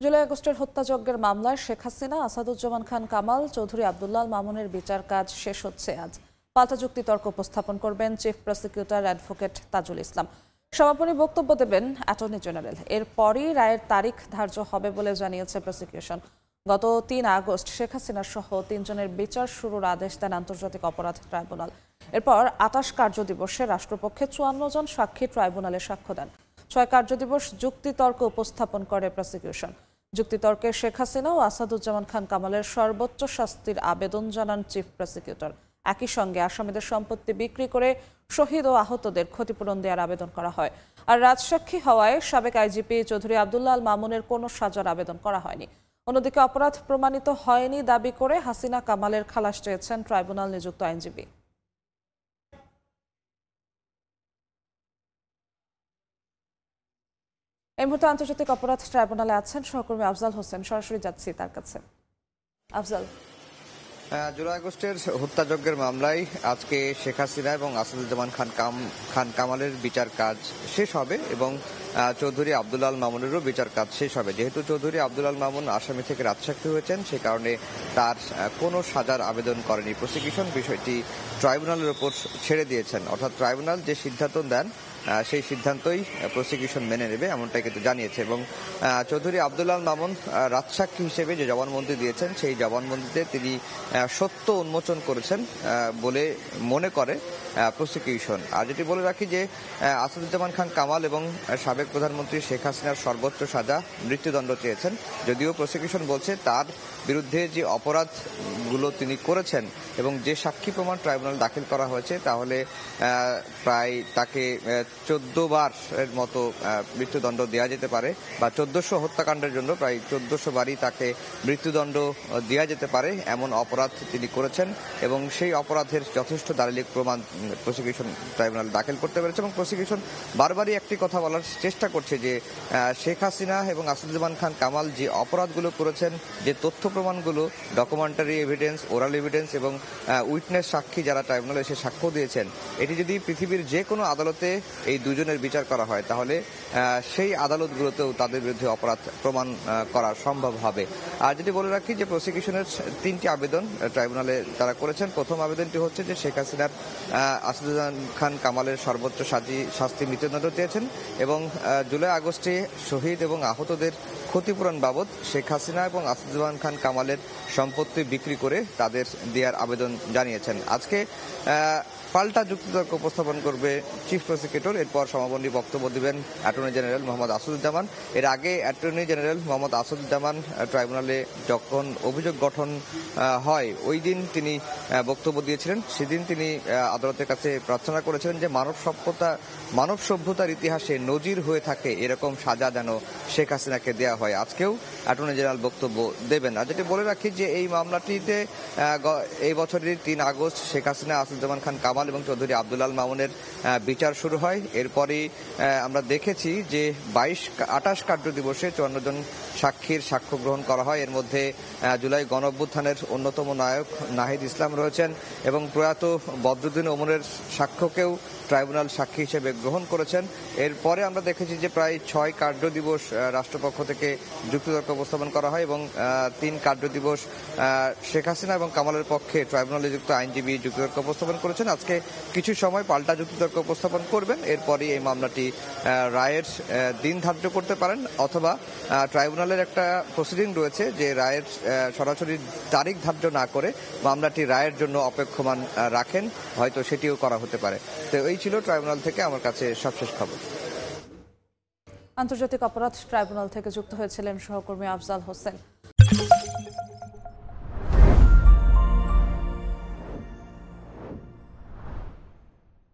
জুলাই আগস্টের হত্যাযজ্ঞের মামলায় শেখ হাসিনা, আসাদুজ্জামান খান কামাল, চৌধুরী আব্দুল্লাহ মামুনের বিচার কাজ শেষ হচ্ছে আজ। পাল্টা যুক্তিতর্ক উপস্থাপন করবেন chief prosecutor advocate Tajul Islam. সমাপনী বক্তব্য দেবেন অ্যাটর্নি জেনারেল। এরপরই রায়ের তারিখ ধার্য হবে বলে জানিয়েছে প্রসিকিউশন। গত ৩ আগস্ট শেখ হাসিনা সহ ৩ জনের বিচার শুরুর আদেশ দেন আন্তর্জাতিক অপরাধ ট্রাইব্যুনাল। এরপর ২৮ কার্যদিবসে রাষ্ট্রপক্ষে ৫৪ জন সাক্ষী ট্রাইব্যুনালে সাক্ষ্য দেন। ৬ কার্যদিবস যুক্তিতর্ক উপস্থাপন করে প্রসিকিউশন। যুক্তিতর্কে শেখ হাসিনা ও আসাদুজ্জামান খান কামালের সর্বোচ্চ শাস্তির আবেদন জানান চিফ প্রসিকিউটর। একই সঙ্গে আসামিদের সম্পত্তি বিক্রি করে শহীদ ও আহতদের ক্ষতিপূরণ দেওয়ার আবেদন করা হয়। আর রাজসাক্ষী হওয়ায় সাবেক আইজিপি চৌধুরী আব্দুল্লাহ আল মামুনের কোনো সাজার আবেদন করা হয়নি। অন্যদিকে অপরাধ প্রমাণিত হয়নি দাবি করে হাসিনা কামালের খালাস চেয়েছেন ট্রাইব্যুনাল নিযুক্ত আইনজীবী। এই মুহূর্তে আন্তর্জাতিক অপরাধ ট্রাইব্যুনালে আছেন সহকর্মী আফজাল হোসেন। সরাসরি যাচ্ছি তার কাছে। আফজাল, জুলাই আগস্টের হত্যাযজ্ঞের মামলায় আজকে শেখ হাসিনা এবং আসাদুজ্জামান খান কামালের বিচার কাজ শেষ হবে এবং চৌধুরী আব্দুল্লাহ আল মামুনেরও বিচার কাজ শেষ হবে। যেহেতু চৌধুরী আব্দুল্লাহ আল মামুন আসামি থেকে রাজসাক্ষী হয়েছেন, সে কারণে তার কোনো সাজার আবেদন করেনি প্রসিকিউশন। বিষয়টি ট্রাইব্যুনালের উপর ছেড়ে দিয়েছেন, অর্থাৎ ট্রাইব্যুনাল যে সিদ্ধান্ত দেন সেই সিদ্ধান্তই প্রসিকিউশন মেনে নেবে, এমনটাই কিন্তু জানিয়েছে। এবং চৌধুরী আব্দুল্লাহ আল মামুন রাজসাক্ষী হিসেবে যে জবানবন্দি দিয়েছেন, সেই জবানবন্দিতে তিনি সত্য উন্মোচন করেছেন বলে মনে করে প্রসিকিউশন। আর যেটি বলে রাখি যে আসাদুজ্জামান খান কামাল এবং সাবেক প্রধানমন্ত্রী শেখ হাসিনার সর্বোচ্চ সাজা মৃত্যুদণ্ড চেয়েছেন। যদিও প্রসিকিউশন বলছে তার বিরুদ্ধে যে অপরাধগুলো তিনি করেছেন এবং যে সাক্ষী প্রমাণ ট্রাইব্যুনাল দাখিল করা হয়েছে, তাহলে প্রায় তাকে 14 বার এর মতো মৃত্যুদণ্ড দেওয়া যেতে পারে, বা 1400 হত্যাকাণ্ডের জন্য প্রায় 1400 বারই তাকে মৃত্যুদণ্ড দেওয়া যেতে পারে, এমন অপরাধ তিনি করেছেন। এবং সেই অপরাধের যথেষ্ট দালিলিক প্রমাণ প্রসিকিউশন ট্রাইব্যুনাল দাখিল করতে পেরেছে। এবং প্রসিকিউশন বারবারই একটি কথা বলার চেষ্টা করছে যে শেখ হাসিনা এবং আসাদুজ্জামান খান কামাল যে অপরাধগুলো করেছেন, যে তথ্য প্রমাণগুলো, ডকুমেন্টারি এভিডেন্স, ওরাল এভিডেন্স এবং উইটনেস সাক্ষী যারা ট্রাইব্যুনালে এসে সাক্ষ্য দিয়েছেন, এটি যদি পৃথিবীর যে কোনো আদালতে এই দুজনের বিচার করা হয়, তাহলে সেই আদালতগুলোতেও তাদের বিরুদ্ধে অপরাধ প্রমাণ করা সম্ভব হবে। আর যেটি বলে রাখি যে প্রসিকিউশনের 3টি আবেদন ট্রাইব্যুনালে তারা করেছেন। প্রথম আবেদনটি হচ্ছে যে শেখ হাসিনার আসাদুজ্জামান খান কামালের সর্বোচ্চ শাস্তি মৃত্যুদণ্ড চেয়েছেন এবং জুলাই আগস্টে শহীদ এবং আহতদের ক্ষতিপূরণ বাবদ শেখ হাসিনা এবং আসাদুজ্জামান খান কামালের সম্পত্তি বিক্রি করে তাদের দেওয়ার আবেদন জানিয়েছেন। আজকে পাল্টা যুক্তিতর্ক উপস্থাপন করবে চিফ প্রসিকিউটর। এরপর সমাপনী বক্তব্য দিবেন অ্যাটর্নি জেনারেল মোহাম্মদ আসাদুজ্জামান। এর আগে অ্যাটর্নি জেনারেল মোহাম্মদ আসাদুজ্জামান ট্রাইব্যুনালে যখন অভিযোগ গঠন হয়, ওই দিন তিনি বক্তব্য দিয়েছিলেন। সেদিন তিনি আদালতের কাছে প্রার্থনা করেছিলেন যে মানব সভ্যতার ইতিহাসে নজির হয়ে থাকে এরকম সাজা যেন শেখ হাসিনাকে দেওয়া হয়। আজকেও অ্যাটর্নি জেনারেল বক্তব্য দেবেন। আর যেটি বলে রাখি যে এই মামলাটিতে এই বছরের 3 আগস্ট শেখ হাসিনা, আসাদুজ্জামান খান কামাল এবং চৌধুরী আব্দুল্লাহ আল মামুনের বিচার শুরু হয়। এরপরই আমরা দেখেছি যে 28 কার্যদিবসে 54 জন সাক্ষীর সাক্ষ্য গ্রহণ করা হয়। এর মধ্যে জুলাই গণঅভ্যুত্থানের অন্যতম নায়ক নাহিদ ইসলাম রয়েছেন এবং প্রয়াত বদরুদ্দিন ওমরের সাক্ষ্যকেও ট্রাইব্যুনাল সাক্ষী হিসেবে গ্রহণ করেছেন। এরপরে আমরা দেখেছি যে প্রায় 6 কার্যদিবস রাষ্ট্রপক্ষ থেকে যুক্তিতর্ক উপস্থাপন করা হয় এবং 3 কার্যদিবস শেখ হাসিনা এবং কামালের পক্ষে ট্রাইব্যুনাল নিযুক্ত আইনজীবী যুক্তিতর্ক উপস্থাপন করেছেন। আজকে কিছু সময় পাল্টা যুক্তিতর্ক উপস্থাপন করবেন। এরপরই এই মামলাটি রায়ের দিন ধার্য করতে পারেন, অথবা ট্রাইব্যুনালের একটা প্রসিডিং রয়েছে যে রায়ের সরাসরি তারিখ ধার্য না করে মামলাটি রায়ের জন্য অপেক্ষমান রাখেন, হয়তো সেটিও করা হতে পারে। তো এই ছিল ট্রাইব্যুনাল থেকে আমার কাছে সবশেষ খবর। আন্তর্জাতিক অপরাধ ট্রাইব্যুনাল থেকে যুক্ত হয়েছিলেন সহকর্মী আফজাল হোসেন।